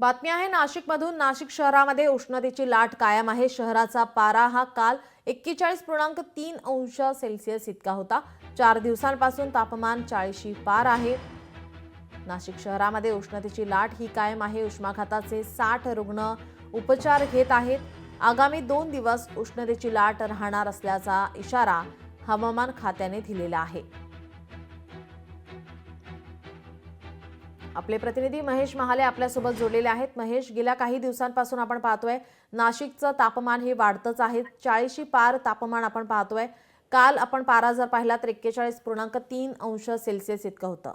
बातमी आहे नाशिकमधून। नाशिक शहरामध्ये उष्णतेची लाट कायम आहे। शहराचा पारा हा काल 41.3 अंश सेल्सिअस इतका होता। 4 दिवसांपासून तापमान 40शी पार आहे। नाशिक शहरामध्ये उष्णतेची लाट ही कायम आहे। उष्माघाताचे 60 रुग्ण उपचार घेत आहेत। आगामी 2 दिवस उष्णतेची लाट राहणार असल्याचा इशारा हवामान खात्याने दिलेला आहे। आपले प्रतिनिधी महेश महाले आपल्यासोबत जोडलेले आहेत। महेश, गेल्या काही दिवसांपासून आपण पाहतोय नाशिकचं तापमान हे वाढतच आहे। 40शी पार तापमान आपण पाहतोय। काल आपण पारा जर पाहिला तर 41.3 अंश सेल्सिअस इतकं होतं।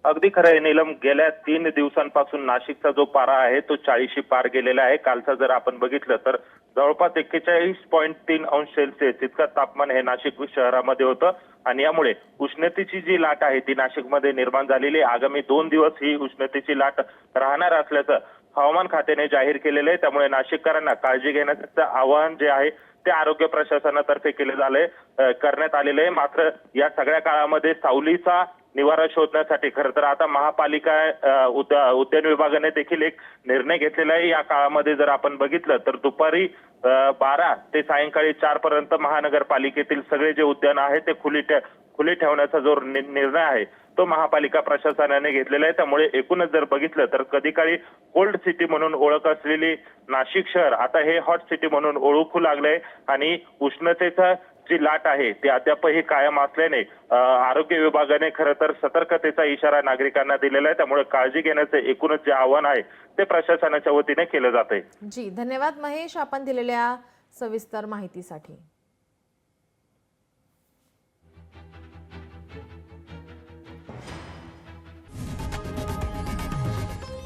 अगदी खरं आहे नीलम, गेल्या 3 दिवसांपासून नाशिकचा जो पारा आहे तो 40शी पार गेलेला आहे। कालचा जर आपण बघितलं तर जवळपास 41.3 अंश सेल्सिअस इतका तापमान हे नाशिक शहरामध्ये होतं आणि यामुळे उष्णतेची जी लाट आहे ती नाशिकमध्ये निर्माण झालेली आहे। आगामी 2 दिवस ही उष्णतेची लाट राहणार असल्याचं हवामान खात्याने जाहीर केलेलं आहे। त्यामुळे नाशिककरांना काळजी घेण्याचं आवाहन जे आहे ते आरोग्य प्रशासनातर्फे करण्यात आलेलं आहे। मात्र या सगळ्या काळामध्ये सावलीचा निवारा शोधण्यासाठी खरं तर आता महापालिका उद्यान विभागाने देखील एक निर्णय घेतलेला आहे। या काळामध्ये जर आपण बघितलं तर दुपारी 12 ते सायंकाळी 4 पर्यंत महानगरपालिकेतील सगळे जे उद्यान आहे ते खुले ठेवण्याचा जो निर्णय आहे तो महापालिका प्रशासनाने घेतलेला आहे। त्यामुळे एकूणच जर बघितलं तर कधी काळी कोल्ड सिटी म्हणून ओळख असलेली नाशिक शहर आता हे हॉट सिटी म्हणून ओळखू लागलंय आणि उष्णतेचा जी लाट आहे ती अद्यापही कायम असल्याने आरोग्य विभागाने खरं तर सतर्कतेचा इशारा नागरिकांना दिलेला आहे। त्यामुळे काळजी घेण्याचं एकूणच जे आव्हान आहे ते प्रशासनाच्या वतीने केलं जात आहे। जी, धन्यवाद महेश आपण दिलेल्या सविस्तर माहितीसाठी।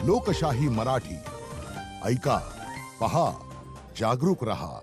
लोकशाही मराठी ऐका, पहा, जागरूक रहा।